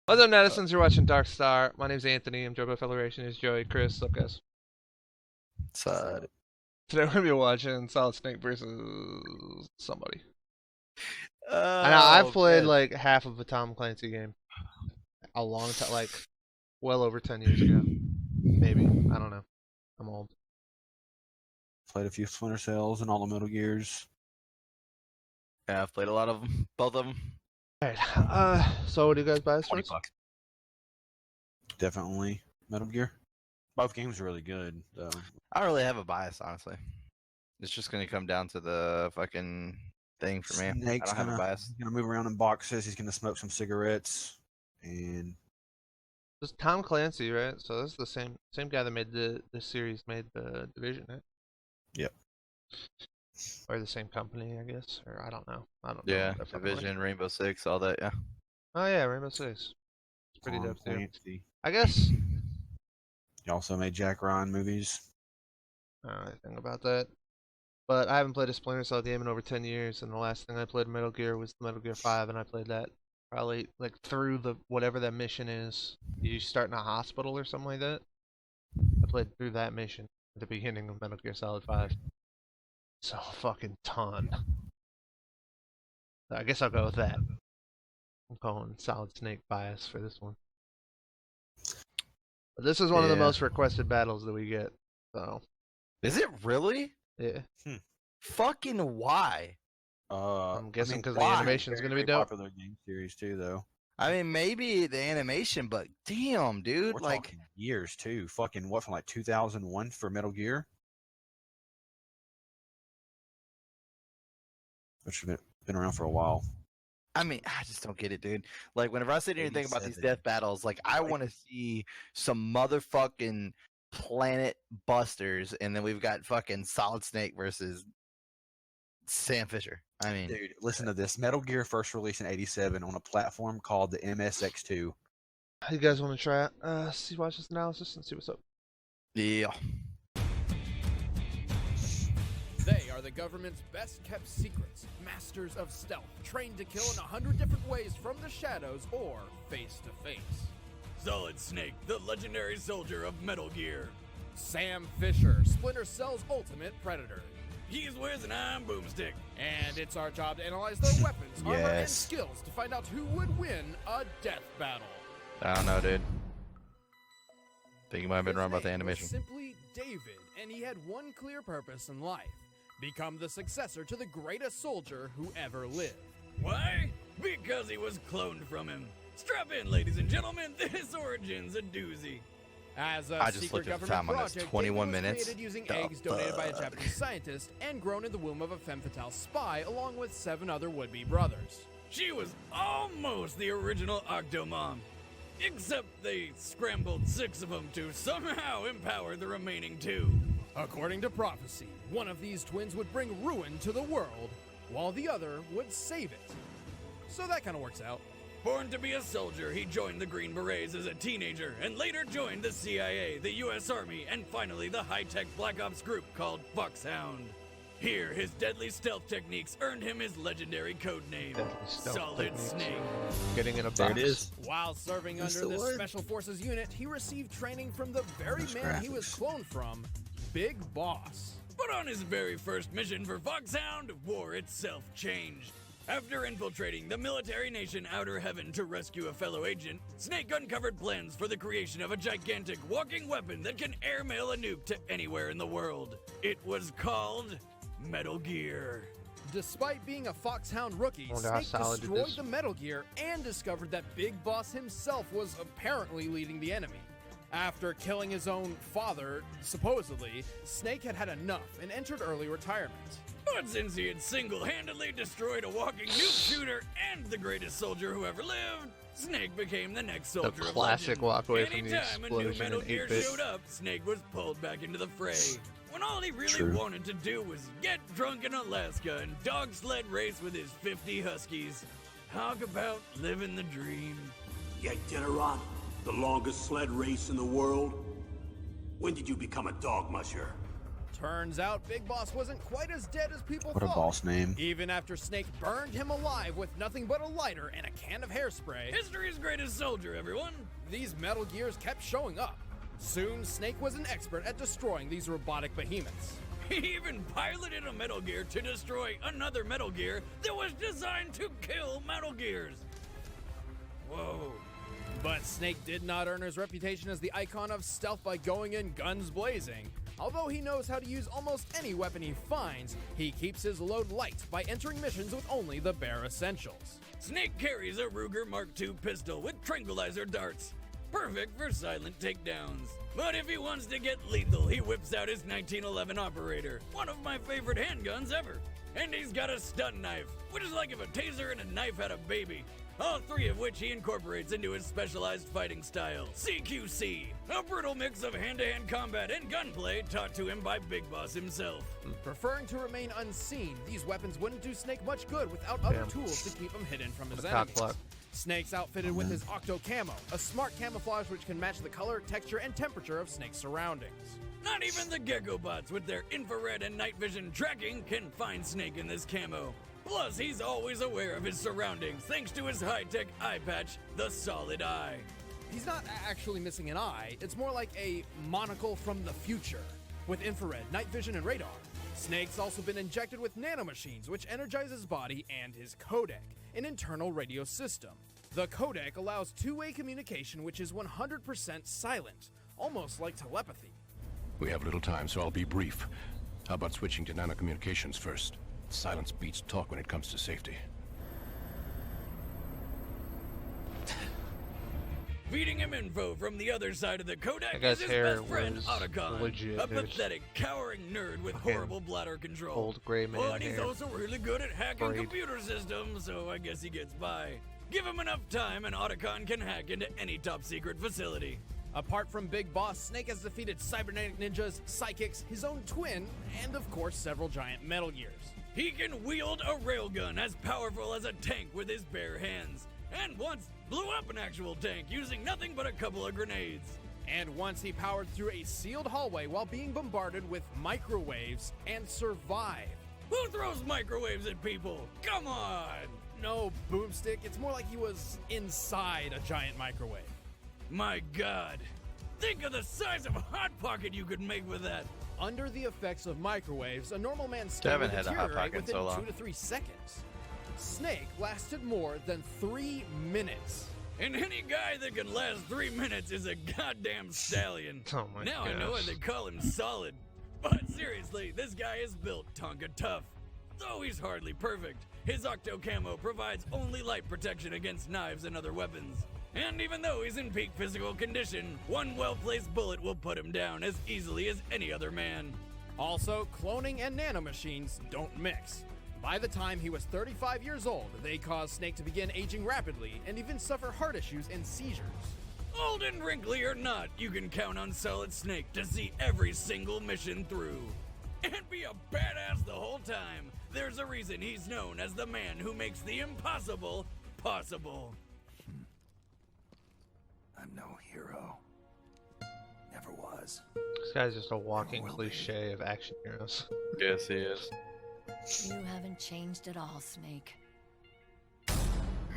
What's up, netizens? You're watching DarkStar. My name's Anthony. I'm joined by fellow Ration. Is Joey, Chris. What's up, guys? Side. Today we're gonna be watching Solid Snake versus somebody. I know Oh, I've played man. like half of a Tom Clancy game a long time, like well over 10 years ago, maybe. I don't know. I'm old. Played a few Splinter Cells and all the Metal Gears. Yeah, I've played a lot of them, both of them. All right. So what do you guys buy this 20 first? bucks. Definitely Metal Gear. Both games are really good, though. I don't really have a bias, honestly. It's just gonna come down to the fucking thing for me. Snake's I don't have a bias. gonna move around in boxes. He's gonna smoke some cigarettes, and This is Tom Clancy, right? So this is the same guy that made the series, made the Division, right? Yep. Or the same company, I guess. Or I don't know. Yeah, what that fucking was. Division, Rainbow Six, all that. Yeah. Oh yeah, Rainbow Six. It's pretty Tom dope too. Clancy. I guess He also made Jack Ryan movies. I don't know anything about that. But I haven't played a Splinter Cell game in over 10 years, and the last thing I played in Metal Gear was Metal Gear 5, and I played that probably like through the whatever that mission is. You start in a hospital or something like that. I played through that mission at the beginning of Metal Gear Solid 5. So a fucking ton. I guess I'll go with that. I'm calling Solid Snake bias for this one. But this is one of the Yeah. most requested battles that we get, so Is it really? yeah. Fucking why? I'm guessing 'cause the why? animation's gonna be Very dope. Popular game series too, though. I mean, maybe the animation, but damn, dude, We're like, talking years too. Fucking what, from like 2001 for Metal Gear, which have been around for a while. I mean, I just don't get it, dude. Like, whenever I sit here and think about these 87. death battles, like, I want to see some motherfucking planet busters, and then we've got fucking Solid Snake versus Sam Fisher. I mean, Dude, listen to this. Metal Gear first released in '87 on a platform called the MSX2. You guys want to try it? Watch this analysis and see what's up. yeah. They are the government's best-kept secrets, masters of stealth, trained to kill in 100 different ways from the shadows or face-to-face. Solid Snake, the legendary soldier of Metal Gear. Sam Fisher, Splinter Cell's ultimate predator. He wears an iron boomstick. And it's our job to analyze their weapons, armor, and Yes. skills to find out who would win a death battle. I don't know, dude. Think you might have been His wrong about the name was animation. simply David, and he had one clear purpose in life: become the successor to the greatest soldier who ever lived. Why? Because he was cloned from him. Strap in, ladies and gentlemen, this origin's a doozy. As a I just secret looked at the government time on this, project, 21 David was minutes. created using The eggs donated by a fuck? Japanese scientist and grown in the womb of a femme fatale spy, along with 7 other would-be brothers. She was almost the original Octomom. Except they scrambled 6 of them to somehow empower the remaining 2. According to prophecy, one of these twins would bring ruin to the world, while the other would save it. So that kind of works out. Born to be a soldier, he joined the Green Berets as a teenager and later joined the CIA, the US Army, and finally the high-tech Black Ops group called Foxhound. Here, his deadly stealth techniques earned him his legendary codename, Deadly stealth Solid techniques. Snake. Getting in a box. There it is. While serving That's under the this word. Special Forces unit, he received training from the very Those man he was graphics. cloned from, Big Boss. But on his very first mission for Foxhound, war itself changed. After infiltrating the military nation Outer Heaven to rescue a fellow agent, Snake uncovered plans for the creation of a gigantic walking weapon that can airmail a nuke to anywhere in the world. It was called Metal Gear. Despite being a Foxhound rookie, Wonder how Snake solid it destroyed is. the Metal Gear and discovered that Big Boss himself was apparently leading the enemy. After killing his own father, supposedly, Snake had had enough and entered early retirement. But since he had single-handedly destroyed a walking nuke shooter and the greatest soldier who ever lived, Snake became the next soldier of classic legend. walk away from the Anytime a new explosion Metal in Gear 8-bit. showed up, Snake was pulled back into the fray. When all he really True. wanted to do was get drunk in Alaska and dog sled race with his 50 Huskies. Talk about living the dream. Yekteron, the longest sled race in the world. When did you become a dog musher? Turns out Big Boss wasn't quite as dead as people What a thought. boss name. Even after Snake burned him alive with nothing but a lighter and a can of hairspray, History's greatest soldier, everyone. these Metal Gears kept showing up. Soon, Snake was an expert at destroying these robotic behemoths. He even piloted a Metal Gear to destroy another Metal Gear that was designed to kill Metal Gears. Whoa. But Snake did not earn his reputation as the icon of stealth by going in guns blazing. Although he knows how to use almost any weapon he finds, he keeps his load light by entering missions with only the bare essentials. Snake carries a Ruger Mark II pistol with tranquilizer darts. Perfect for silent takedowns. But if he wants to get lethal, he whips out his 1911 Operator, one of my favorite handguns ever. And he's got a stun knife, which is like if a taser and a knife had a baby. All three of which he incorporates into his specialized fighting style, CQC, a brutal mix of hand-to-hand combat and gunplay taught to him by Big Boss himself. Preferring to remain unseen, these weapons wouldn't do Snake much good without other Damn. tools to keep him hidden from his The cock enemies. block. Snake's outfitted with his Octo Camo, a smart camouflage which can match the color, texture, and temperature of Snake's surroundings. Not even the Gecko bots with their infrared and night vision tracking can find Snake in this camo. Plus, he's always aware of his surroundings thanks to his high-tech eye patch, the Solid Eye. He's not actually missing an eye, it's more like a monocle from the future, with infrared, night vision, and radar. Snake's also been injected with nanomachines, which energize his body and his codec, an internal radio system. The codec allows two-way communication, which is 100% silent, almost like telepathy. We have little time, so I'll be brief. How about switching to nanocommunications first? Silence beats talk when it comes to safety. Feeding him info from the other side of the That codec guy's is his hair best friend, was Otacon, legit, a dude. pathetic, cowering nerd with Fucking horrible bladder control. old gray man But he's hair. also really good at hacking Braid. computer systems, so I guess he gets by. Give him enough time and Otacon can hack into any top-secret facility. Apart from Big Boss, Snake has defeated cybernetic ninjas, psychics, his own twin, and of course several giant Metal Gears. He can wield a railgun as powerful as a tank with his bare hands, and once blew up an actual tank using nothing but a couple of grenades. And once he powered through a sealed hallway while being bombarded with microwaves and survived. Who throws microwaves at people? Come on! No, Boomstick, it's more like he was inside a giant microwave. My God! Think of the size of Hot Pocket you could make with that! Under the effects of microwaves, a normal man's skin Haven't would had a Hot deteriorate Pocket in within so long. 2 to 3 seconds. Snake lasted more than 3 minutes. And any guy that can last 3 minutes is a goddamn stallion. Oh my Now I know why gosh. they call him Solid. But seriously, this guy is built Tonka tough. Though he's hardly perfect, his Octo Camo provides only light protection against knives and other weapons. And even though he's in peak physical condition, one well-placed bullet will put him down as easily as any other man. Also, cloning and nanomachines don't mix. By the time he was 35 years old, they caused Snake to begin aging rapidly and even suffer heart issues and seizures. Old and wrinkly or not, you can count on Solid Snake to see every single mission through. And be a badass the whole time. There's a reason he's known as the man who makes the impossible possible. I'm no hero. Never was. This guy's just a walking cliche of action heroes. Yes, he is. You haven't changed at all, Snake.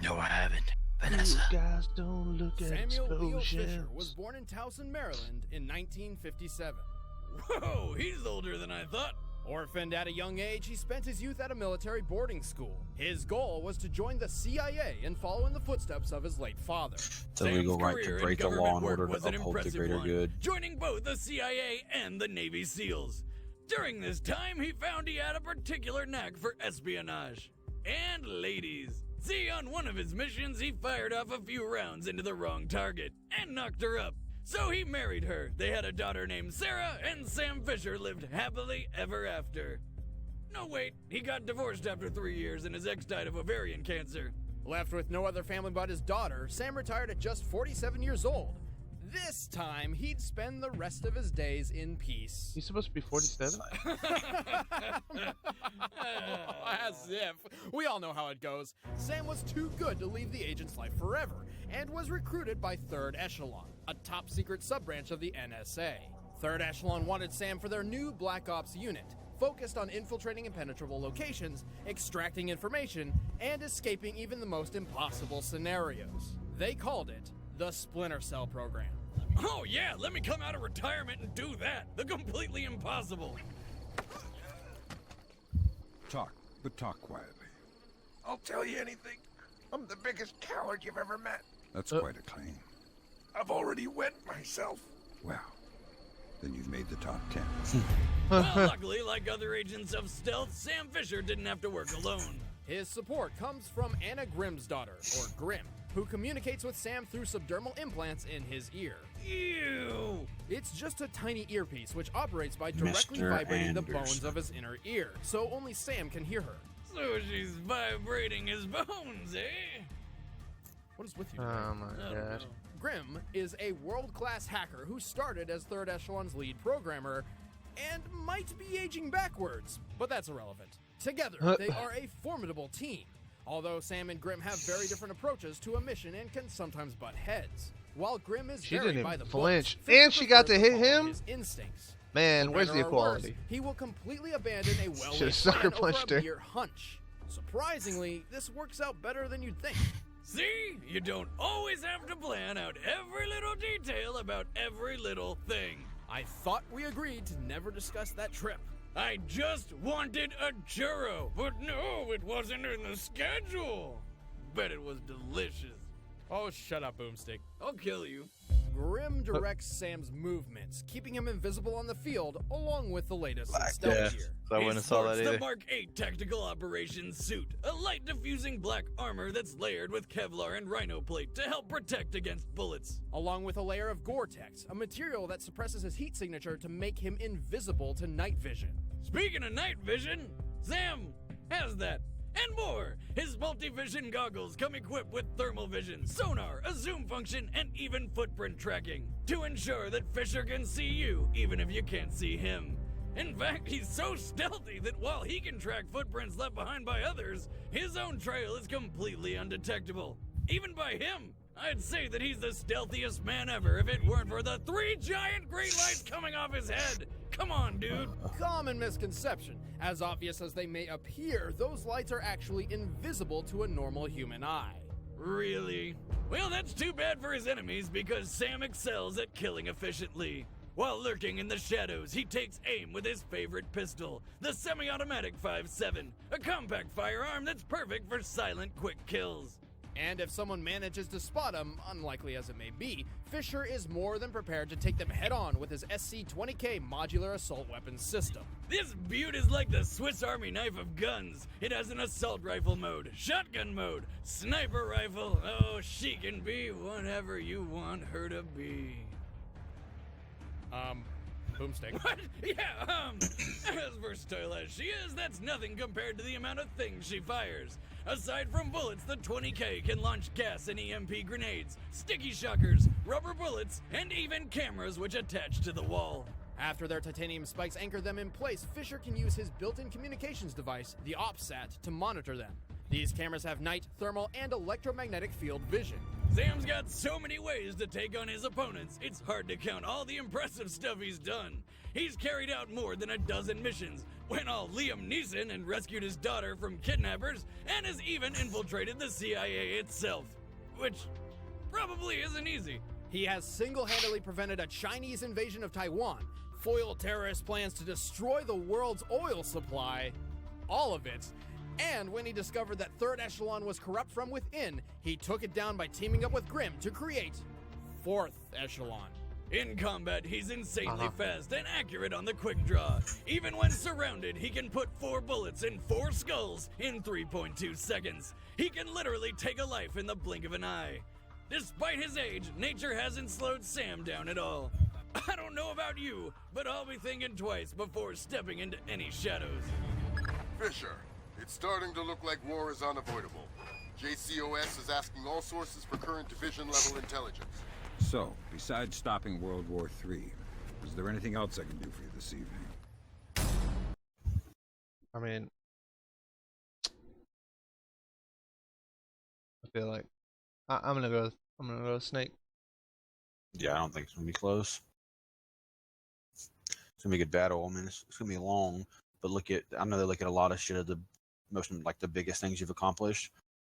No, I haven't. You Vanessa. guys don't look at Samuel Leo Fisher explosions. was born in Towson, Maryland in 1957. Whoa, he's older than I thought. Orphaned at a young age, he spent his youth at a military boarding school. His goal was to join the CIA and follow in the footsteps of his late father. The legal Sam's right career to in break the government law in work order was to an uphold the impressive greater one, good. joining both the CIA and the Navy SEALs. During this time, he found he had a particular knack for espionage. And ladies. See, on one of his missions, he fired off a few rounds into the wrong target and knocked her up. So he married her. They had a daughter named Sarah, and Sam Fisher lived happily ever after. No, wait, he got divorced after 3 years and his ex died of ovarian cancer. Left with no other family but his daughter, Sam retired at just 47 years old. This time, he'd spend the rest of his days in peace. He's supposed to be 47? As if. We all know how it goes. Sam was too good to leave the agent's life forever, and was recruited by 3rd Echelon, a top-secret sub-branch of the NSA. 3rd Echelon wanted Sam for their new Black Ops unit, focused on infiltrating impenetrable locations, extracting information, and escaping even the most impossible scenarios. They called it the Splinter Cell program. Oh yeah, let me come out of retirement and do that. The completely impossible. Talk, but talk quietly. I'll tell you anything. I'm the biggest coward you've ever met. That's quite a claim. I've already wet myself. Well, then you've made the top 10. Well, luckily, like other agents of stealth, Sam Fisher didn't have to work alone. His support comes from Anna Grimm's daughter, or Grimm, who communicates with Sam through subdermal implants in his ear. Ew! It's just a tiny earpiece which operates by directly Mr. vibrating the Anderson. bones of his inner ear, so only Sam can hear her. So she's vibrating his bones, eh? What is with you today? Oh my I don't god. know. Grimm is a world-class hacker who started as 3rd Echelon's lead programmer and might be aging backwards, but that's irrelevant. Together, they are a formidable team, although Sam and Grimm have very different approaches to a mission and can sometimes butt heads. While Grimm is She very didn't by even the flinch. books, Fisher And she got prefers to hit follow him? his instincts. Man, For where's better the or worse, equality? he will completely abandon a well-laid Should've sucker plan over punched a her. mere hunch. Surprisingly, this works out better than you'd think. See? You don't always have to plan out every little detail about every little thing. I thought we agreed to never discuss that trip. I just wanted a churro, but no, it wasn't in the schedule. Bet it was delicious. Oh, shut up, Boomstick. I'll kill you. Grimm directs Sam's movements, keeping him invisible on the field, along with the latest in Black stealth Death. gear. So I wouldn't have saw that sports either. the Mark 8 Tactical Operations suit, a light diffusing black armor that's layered with Kevlar and Rhino plate to help protect against bullets. Along with a layer of Gore-Tex, a material that suppresses his heat signature to make him invisible to night vision. Speaking of night vision, Sam has that. And more! His multi-vision goggles come equipped with thermal vision, sonar, a zoom function, and even footprint tracking to ensure that Fisher can see you even if you can't see him. In fact, he's so stealthy that while he can track footprints left behind by others, his own trail is completely undetectable. Even by him, I'd say that he's the stealthiest man ever if it weren't for the 3 giant green lights coming off his head. Come on, dude. Common misconception. As obvious as they may appear, those lights are actually invisible to a normal human eye. Really? Well, that's too bad for his enemies because Sam excels at killing efficiently. While lurking in the shadows, he takes aim with his favorite pistol, the semi-automatic 5.7, a compact firearm that's perfect for silent, quick kills. And if someone manages to spot him, unlikely as it may be, Fisher is more than prepared to take them head-on with his SC-20K modular assault weapons system. This beaut is like the Swiss Army knife of guns. It has an assault rifle mode, shotgun mode, sniper rifle. Oh, she can be whatever you want her to be. Boomstick. What? Yeah, as versatile as she is, that's nothing compared to the amount of things she fires. Aside from bullets, the 20K can launch gas and EMP grenades, sticky shockers, rubber bullets, and even cameras which attach to the wall. After their titanium spikes anchor them in place, Fisher can use his built-in communications device, the OpSat, to monitor them. These cameras have night, thermal, and electromagnetic field vision. Sam's got so many ways to take on his opponents, it's hard to count all the impressive stuff he's done. He's carried out more than a dozen missions, went all Liam Neeson and rescued his daughter from kidnappers, and has even infiltrated the CIA itself. Which probably isn't easy. He has single-handedly prevented a Chinese invasion of Taiwan, foiled terrorist plans to destroy the world's oil supply, all of it. And when he discovered that 3rd Echelon was corrupt from within, he took it down by teaming up with Grimm to create 4th Echelon. In combat, he's insanely fast and accurate on the quick draw. Even when surrounded, he can put 4 bullets in 4 skulls in 3.2 seconds. He can literally take a life in the blink of an eye. Despite his age, nature hasn't slowed Sam down at all. I don't know about you, but I'll be thinking twice before stepping into any shadows. Fisher, it's starting to look like war is unavoidable. JCOS is asking all sources for current division-level intelligence. So, besides stopping World War III, is there anything else I can do for you this evening? I mean, I feel like I'm gonna go. I'm gonna go Snake. Yeah, I don't think it's gonna be close. It's gonna be a good battle. I mean, it's gonna be long, but I know they look at a lot of shit of the most like the biggest things you've accomplished.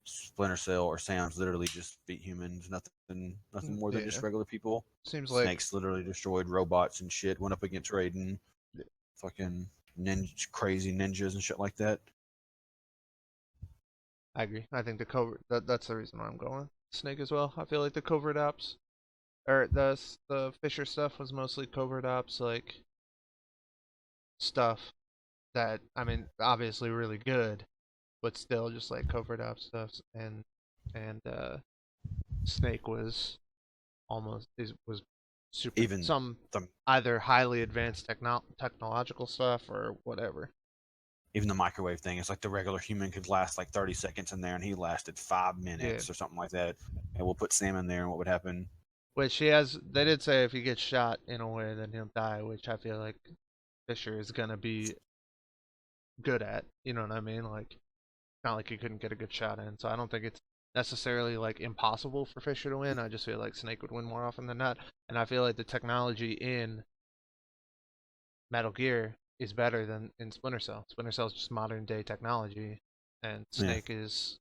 Splinter Cell or Sam's literally just beat humans, nothing more than just regular people. Seems like Snake's literally destroyed robots and shit. Went up against Raiden, fucking crazy ninjas and shit like that. I agree. I think the covert that's the reason why I'm going Snake as well. I feel like the covert ops or the Fisher stuff was mostly covert ops like stuff that I mean obviously really good, but still just like covert ops stuff and Snake was was super Even some either highly advanced technological stuff or whatever. Even the microwave thing, it's like the regular human could last like 30 seconds in there, and he lasted 5 minutes or something like that. And we'll put Sam in there, and what would happen? Which they did say if he gets shot in a way, then he'll die, which I feel like Fisher is gonna be good at. You know what I mean? Like, not like he couldn't get a good shot in. So I don't think it's necessarily like impossible for Fisher to win. I just feel like Snake would win more often than not. And I feel like the technology in Metal Gear is better than in Splinter Cell. Splinter Cell is just modern day technology, and Snake is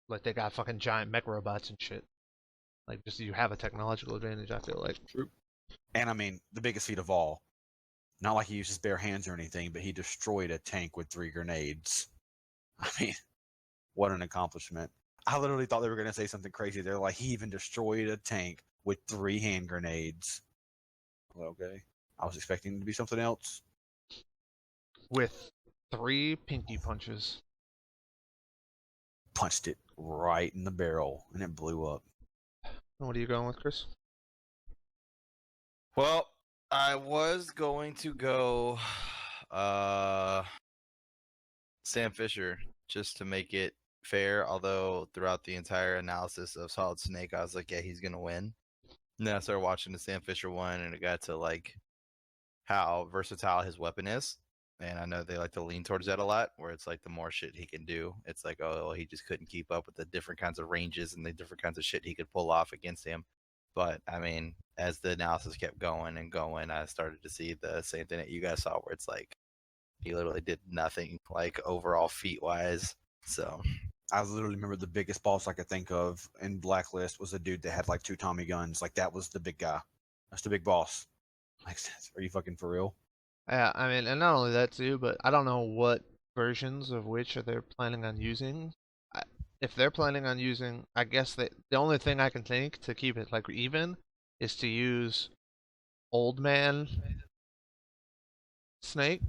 like they got fucking giant mech robots and shit. Like just you have a technological advantage. I feel like. True. And I mean the biggest feat of all, not like he used his bare hands or anything, but he destroyed a tank with 3 grenades. I mean, what an accomplishment! I literally thought they were gonna say something crazy. They're like, he even destroyed a tank with 3 hand grenades. Well, okay, I was expecting it to be something else. With 3 pinky punches. Punched it right in the barrel, and it blew up. What are you going with, Chris? Well, I was going to go Sam Fisher just to make it fair, although throughout the entire analysis of Solid Snake, I was like, yeah, he's gonna win. And then I started watching the Sam Fisher one, and it got to like how versatile his weapon is. And I know they like to lean towards that a lot, where it's like the more shit he can do, it's like, oh, well, he just couldn't keep up with the different kinds of ranges and the different kinds of shit he could pull off against him. But I mean, as the analysis kept going and going, I started to see the same thing that you guys saw, where it's like he literally did nothing, like overall feat wise. So I literally remember the biggest boss I could think of in Blacklist was a dude that had like 2 Tommy guns. Like that was the big guy. That's the big boss. Like, are you fucking for real? Yeah, I mean, and not only that too, but I don't know what versions of which are they planning on using. If they're planning on using, I guess the only thing I can think to keep it like even is to use Old Man Snake.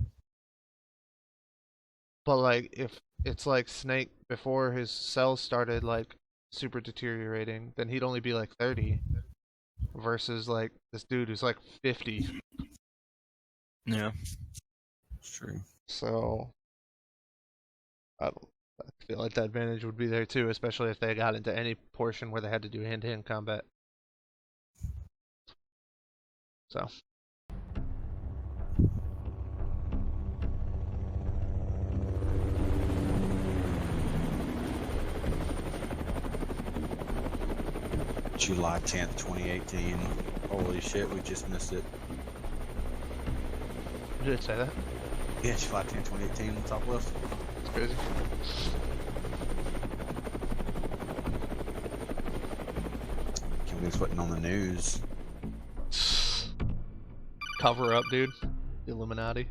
But like if it's like Snake before his cells started like super deteriorating, then he'd only be like 30 versus like this dude who's like 50. Yeah, it's true. So I feel like that advantage would be there too, especially if they got into any portion where they had to do hand-to-hand combat. So. July 10th, 2018. Holy shit, we just missed it. Did it say that? Yeah, July 10th, 2018 on the top left. It's crazy. Can't believe it's putting on the news. Cover up, dude. The Illuminati.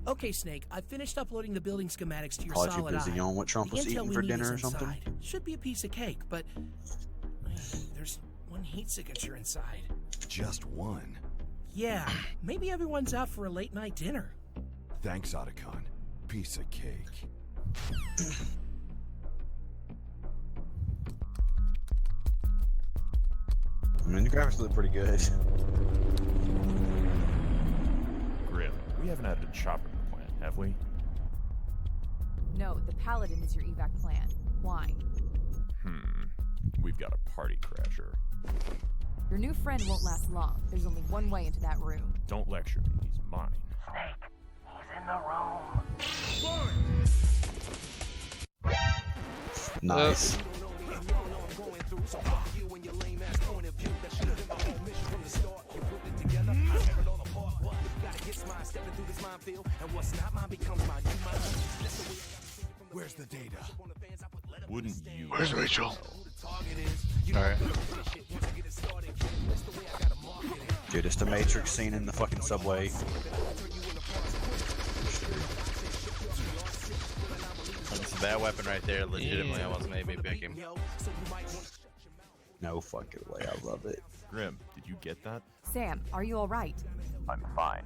Okay, Snake, I finished uploading the building schematics to your Probably too solid busy eye. on what Trump The was intel eating we for need dinner is or something. inside. Should be a piece of cake, but there's one heat signature inside. Just one. Yeah, maybe everyone's out for a late night dinner. Thanks, Otacon. Piece of cake. I mean, the graphics look pretty good. Grim, we haven't had to chop in the plant, have we? No, the Paladin is your evac plan. Why? We've got a party crasher. Your new friend won't last long. There's only one way into that room. Don't lecture me, he's mine. Snake, he's in the room. Nice. Where's the data? Wouldn't you? Where's Rachel? Alright. Dude, it's the Matrix scene in the fucking subway. It's a bad weapon right there. Legitimately, I wasn't maybe picking. No fucking way, I love it. Grim, did you get that? Sam, are you alright? I'm fine.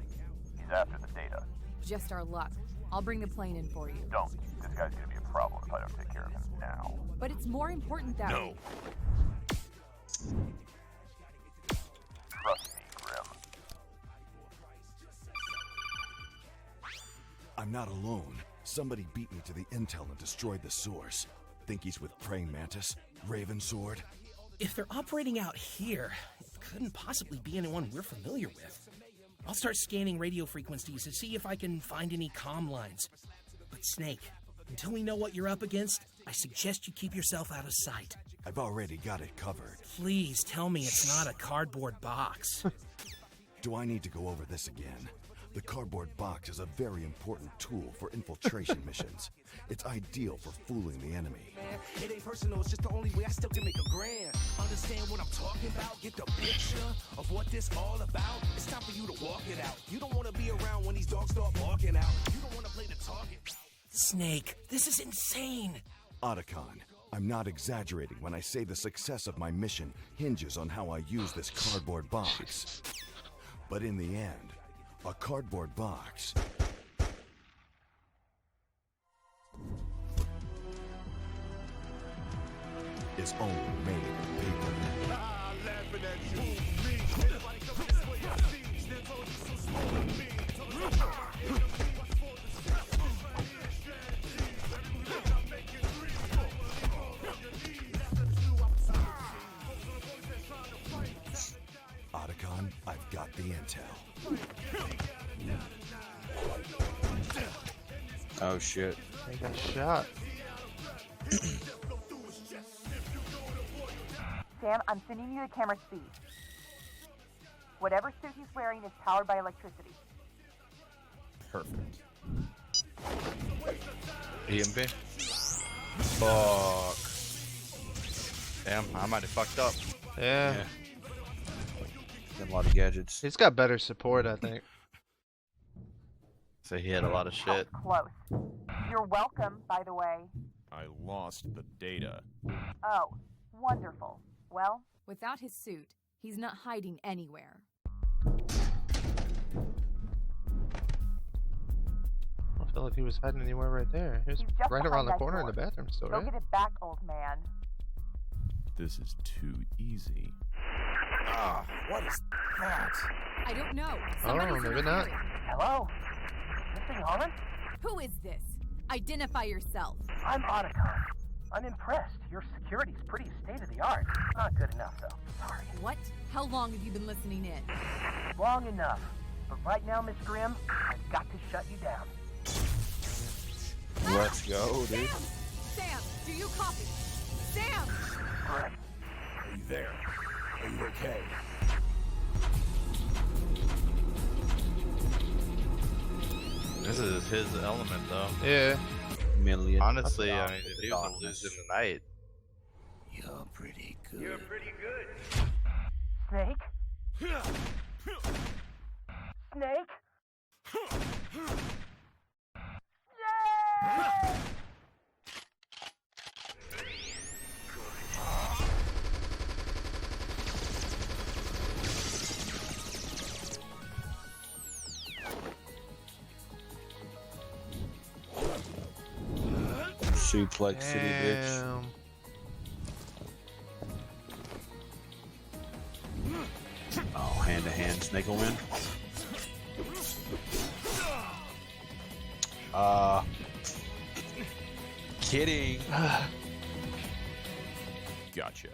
He's after the data. Just our luck. I'll bring the plane in for you. Don't. This guy's gonna be a problem if I don't take care of him now. But it's more important that No. Trust me, Grim. I'm not alone. Somebody beat me to the intel and destroyed the source. Think he's with Praying Mantis? Raven Sword? If they're operating out here, it couldn't possibly be anyone we're familiar with. I'll start scanning radio frequencies to see if I can find any comm lines. But Snake, until we know what you're up against, I suggest you keep yourself out of sight. I've already got it covered. Please tell me it's not a cardboard box. Do I need to go over this again? The cardboard box is a very important tool for infiltration missions. It's ideal for fooling the enemy. It ain't personal, it's just the only way I still can make a grand. Understand what I'm talking about? Get the picture of what this all about? It's time for you to walk it out. You don't want to be around when these dogs start barking out. You don't want to play the target. Snake, this is insane. Otacon, I'm not exaggerating when I say the success of my mission hinges on how I use this cardboard box. But in the end, a cardboard box is only made of paper. Otacon, I've got the intel. Oh shit. I got shot. Sam, I'm sending you the camera speed. Whatever suit he's wearing is powered by electricity. Perfect. EMP. Fuck. Damn, I might have fucked up. Yeah. Got a lot of gadgets. He's got better support, I think. So he had a lot of shit. Close. You're welcome, by the way. I lost the data. Oh, wonderful. Well, without his suit, he's not hiding anywhere. I feel like he was hiding anywhere right there. He was he's just right around the that corner door. in the bathroom still, Go right? get it back, old man. This is too easy. Ah, what is that? I don't know. Oh, maybe not. Hello? Mr. Holland? Who is this? Identify yourself. I'm Otacon. I'm impressed. Your security's pretty state-of-the-art. Not good enough, though. Sorry. What? How long have you been listening in? Long enough. But right now, Miss Grimm, I've got to shut you down. Let's go, dude. Sam, do you copy? Sam! Are you there? Are you okay? This is his element, though. Yeah. Million. Honestly, I mean, if he was losing tonight. You're pretty good. You're pretty good. Snake? Snake? Yay! Suplex City, bitch. Damn. Oh, hand to hand, Snake will win. Kidding. Gotcha.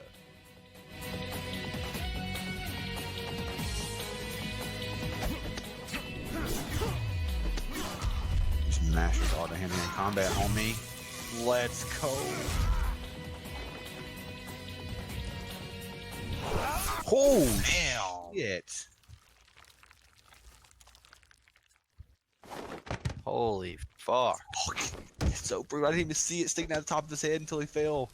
Just mashers all the hand to hand combat, homie. Let's go. Oh, damn. Shit. Holy fuck. It's so brutal. I didn't even see it sticking out the top of his head until he fell.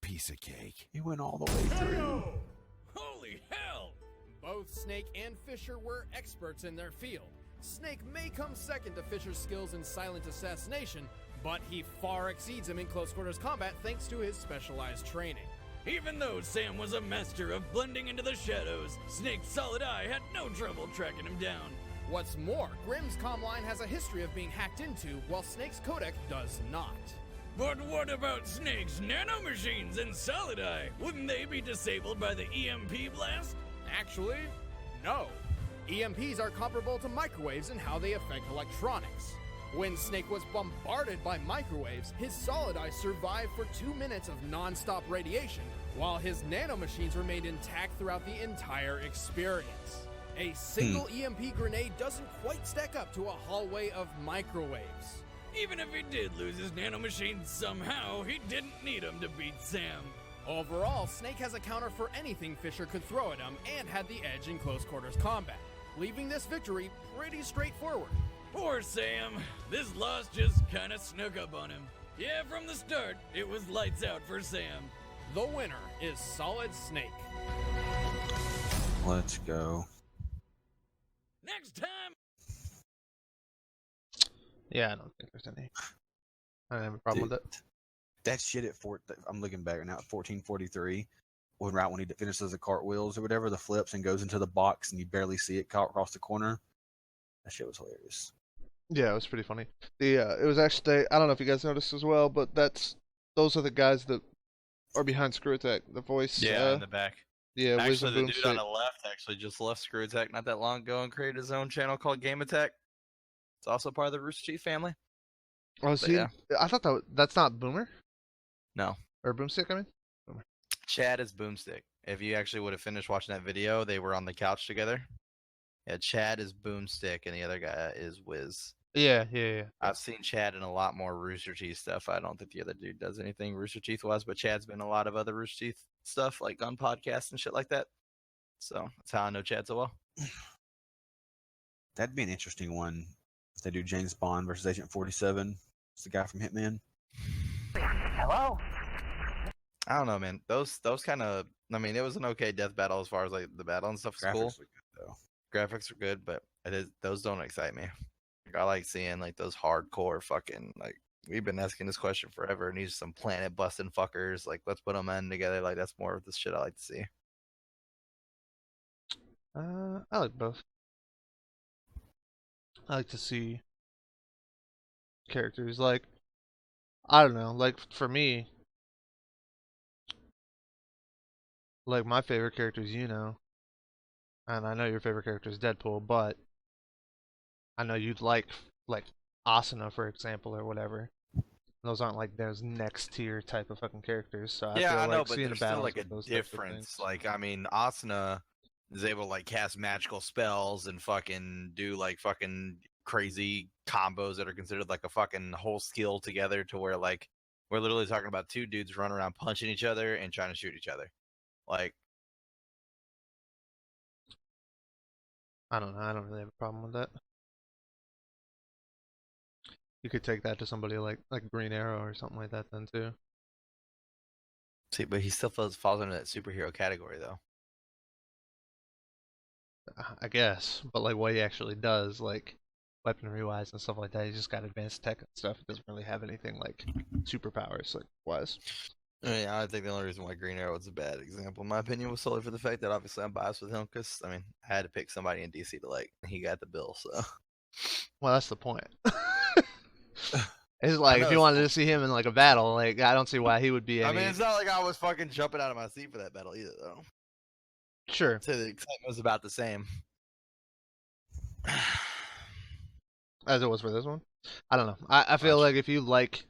Piece of cake. He went all the way through. Holy hell! Both Snake and Fisher were experts in their field. Snake may come second to Fisher's skills in silent assassination, but he far exceeds him in close quarters combat thanks to his specialized training. Even though Sam was a master of blending into the shadows, Snake's solid eye had no trouble tracking him down. What's more, Grimm's comm line has a history of being hacked into, while Snake's codec does not. But what about Snake's nanomachines and solid eye? Wouldn't they be disabled by the EMP blast? Actually, no. EMPs are comparable to microwaves in how they affect electronics. When Snake was bombarded by microwaves, his solid eye survived for 2 minutes of non-stop radiation, while his nanomachines remained intact throughout the entire experience. A single EMP grenade doesn't quite stack up to a hallway of microwaves. Even if he did lose his nanomachines somehow, he didn't need them to beat Sam. Overall, Snake has a counter for anything Fisher could throw at him and had the edge in close quarters combat, leaving this victory pretty straightforward. Poor Sam. This loss just kinda snuck up on him. Yeah, from the start, it was lights out for Sam. The winner is Solid Snake. Let's go. Next time! Yeah, I don't think there's any. I don't have a problem with it. That shit at I'm looking back now at 1443. When he finishes the cartwheels or whatever, the flips and goes into the box and you barely see it across the corner. That shit was hilarious. Yeah, it was pretty funny. It was actually, I don't know if you guys noticed as well, but those are the guys that are behind Screw Attack. The voice. Yeah, in the back. Yeah, actually, the dude on the left actually just left Screw Attack not that long ago and created his own channel called Game Attack. It's also part of the Rooster Teeth family. Oh, see, yeah. I thought that's not Boomer No. or Boomstick. I mean, Boomer. Chad is Boomstick. If you actually would have finished watching that video, they were on the couch together. Yeah, Chad is Boomstick and the other guy is Wiz. Yeah. I've seen Chad in a lot more Rooster Teeth stuff. I don't think the other dude does anything Rooster Teeth wise, but Chad's been in a lot of other Rooster Teeth stuff, like on podcasts and shit like that. So that's how I know Chad so well. That'd be an interesting one. If they do James Bond versus Agent 47. It's the guy from Hitman. Hello? I don't know, man. Those kind of, I mean, it was an okay death battle as far as like the battle and stuff is cool. Graphics look good, though. Graphics are good, but those don't excite me. Like, I like seeing like those hardcore fucking, like, we've been asking this question forever, and these some planet busting fuckers. Like, let's put them in together. Like, that's more of the shit I like to see. I like both. I like to see characters like, I don't know, like for me, like my favorite character is and I know your favorite character is Deadpool, but I know you'd like Asuna, for example, or whatever. Those aren't like those next tier type of fucking characters. So I feel I like know, but seeing there's the still battles like a with those types of difference. things. Like, I mean, Asuna is able to like cast magical spells and fucking do like fucking crazy combos that are considered like a fucking whole skill together, to where like we're literally talking about two dudes running around punching each other and trying to shoot each other. Like, I don't know. I don't really have a problem with that. You could take that to somebody like Green Arrow or something like that then too. see, but he still falls into that superhero category though. I guess, but like what he actually does, like weaponry wise and stuff like that, he's just got advanced tech and stuff. He doesn't really have anything like superpowers like wise. Yeah, I think the only reason why Green Arrow was a bad example, in my opinion, was solely for the fact that obviously I'm biased with him, because I mean I had to pick somebody in DC to like. He got the bill, so. Well, that's the point. It's like if you wanted to see him in like a battle, like I don't see why he would be. I mean, it's not like I was fucking jumping out of my seat for that battle either, though. Sure. So the excitement was about the same. As it was for this one. I don't know. I feel like if you like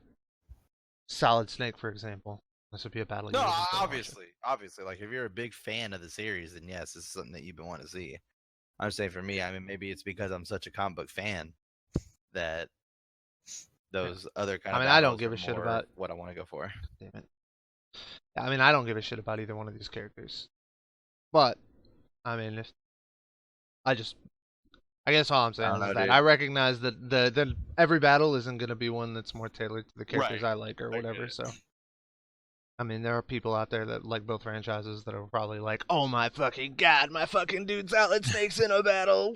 Solid Snake, for example, this would be a battle. No, obviously, like if you're a big fan of the series, then yes, this is something that you've been wanting to see. I'm saying for me, I mean, maybe it's because I'm such a comic book fan that those other kind of. I mean, I don't give a shit about what I want to go for. Damn it. I mean, I don't give a shit about either one of these characters. But I mean, if I I guess all I'm saying is that I recognize that that every battle isn't going to be one that's more tailored to the characters I like or whatever. So, I mean, there are people out there that like both franchises that are probably like, "Oh my fucking god, my fucking dude Solid Snake's in a battle."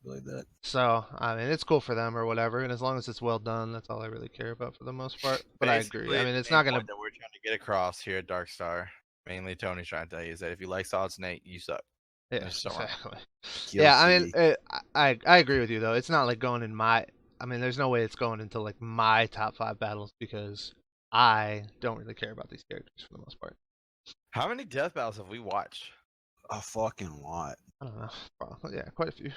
Like that. So, I mean, it's cool for them or whatever, and as long as it's well done, that's all I really care about for the most part. But I agree. I mean, it's not going to. That we're trying to get across here at DarkStar, mainly Tony's trying to tell you, is that if you like Solid Snake, you suck. Yeah, There's something wrong. exactly. Yeah, I mean, I agree with you though. It's not like going in my. I mean, there's no way it's going into like my top 5 battles because I don't really care about these characters for the most part. How many death battles have we watched? A fucking lot. I don't know. Probably, yeah, quite a few.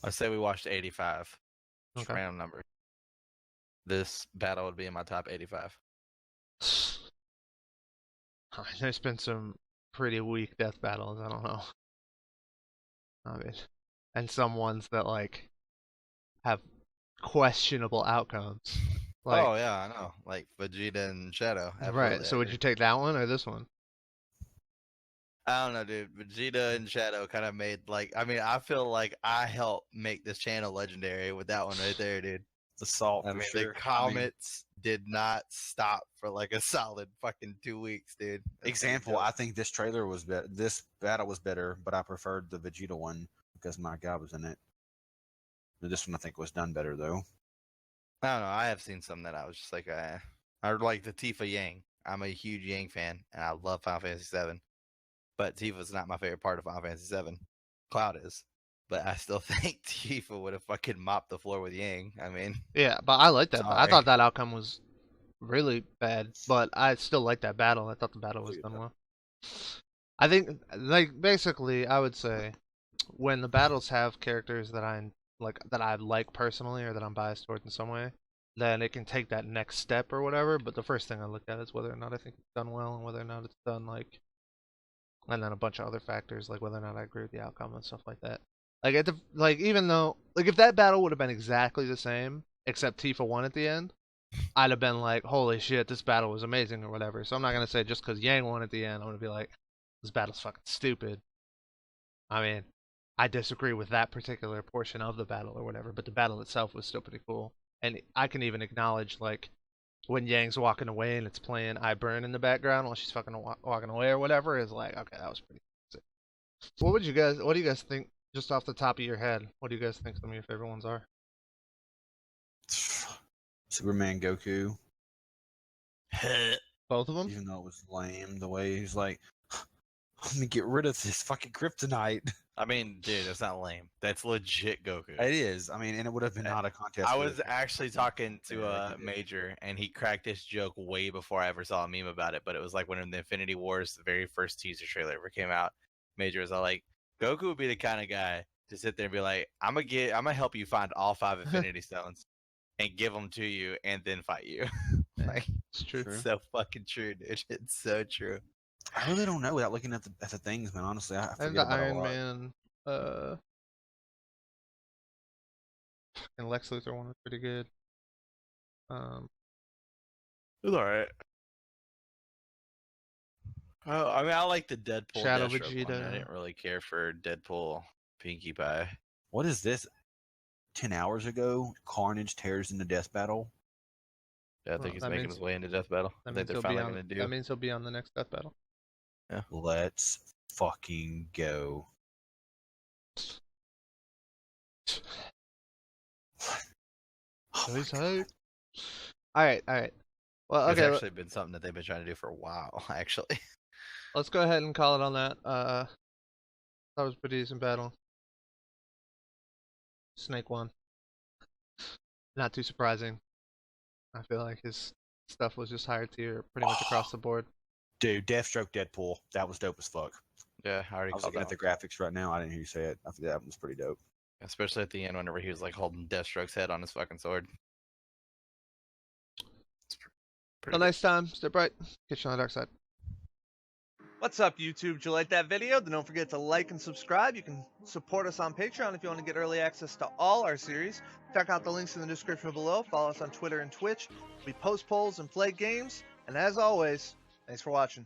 I say we watched 85. Just Okay. random number. This battle would be in my top 85. There's been some pretty weak death battles. I don't know. I mean, and some ones that like have questionable outcomes. Like, oh yeah, I know. Like Vegeta and Shadow. Right. So would you take that one or this one? I don't know, dude. Vegeta and Shadow kind of made like. I mean, I feel like I helped make this channel legendary with that one right there, dude. The salt. I mean, the comments did not stop for like a solid fucking 2 weeks, dude. Example, I think this trailer was better. This battle was better, but I preferred the Vegeta one because my guy was in it. This one I think was done better though. I don't know. I have seen some that I was just like, I like the Tifa Yang. I'm a huge Yang fan, and I love Final Fantasy VII. But Tifa's not my favorite part of Final Fantasy VII. Cloud is. But I still think Tifa would have fucking mopped the floor with Yang. I mean, yeah, but I like that. Sorry. I thought that outcome was really bad, but I still like that battle. I thought the battle was done well. I think, like, basically, I would say when the battles have characters that I like personally or that I'm biased towards in some way, then it can take that next step or whatever. But the first thing I look at is whether or not I think it's done well and whether or not it's done like, and then a bunch of other factors like whether or not I agree with the outcome and stuff like that. Like even though like if that battle would have been exactly the same except Tifa won at the end, I'd have been like, holy shit, this battle was amazing or whatever. So I'm not gonna say just because Yang won at the end, I'm gonna be like, this battle's fucking stupid. I mean, I disagree with that particular portion of the battle or whatever, but the battle itself was still pretty cool. And I can even acknowledge like when Yang's walking away and it's playing I Burn in the background while she's fucking walking away or whatever is like, okay, that was pretty sick. What do you guys think, just off the top of your head, what do you guys think some of your favorite ones are? Superman Goku. Both of them? Even though it was lame, the way he's like, let me get rid of this fucking kryptonite. I mean, dude, that's not lame. That's legit Goku. It is. I mean, and it would have been not a contest. I was actually talking to Major, and he cracked this joke way before I ever saw a meme about it. But it was like when in the Infinity Wars, the very first teaser trailer ever came out. Major was all like, Goku would be the kind of guy to sit there and be like, I'm gonna help you find all 5 Infinity Stones and give them to you, and then fight you. Like, it's true. It's so fucking true, dude. It's so true. I really don't know without looking at the things, man. Honestly, I forget And the about a Iron lot. Man, and Lex Luthor one was pretty good. It was alright. I mean, I like the Deadpool Shadow Deathstroke one. Vegeta. I didn't really care for Deadpool Pinkie Pie. What is this? 10 hours ago, Carnage tears into Death Battle. Yeah, I think he's making his way into Death Battle. I think they're finally going to do. That means he'll be on the next Death Battle. Yeah. Let's fucking go. So he's hyped. Alright. Well, okay. It's actually been something that they've been trying to do for a while, actually. Let's go ahead and call it on that. That was a pretty decent battle. Snake won. Not too surprising. I feel like his stuff was just higher tier pretty much across the board. Dude, Deathstroke Deadpool. That was dope as fuck. Yeah, I already I was called looking that at the one. graphics right now. I didn't hear you say it. I think that was pretty dope. Especially at the end whenever he was like holding Deathstroke's head on his fucking sword. A nice time. Step right. Catch you on the dark side. What's up, YouTube? Did you like that video? Then don't forget to like and subscribe. You can support us on Patreon if you want to get early access to all our series. Check out the links in the description below. Follow us on Twitter and Twitch. We post polls and play games. And as always, thanks for watching.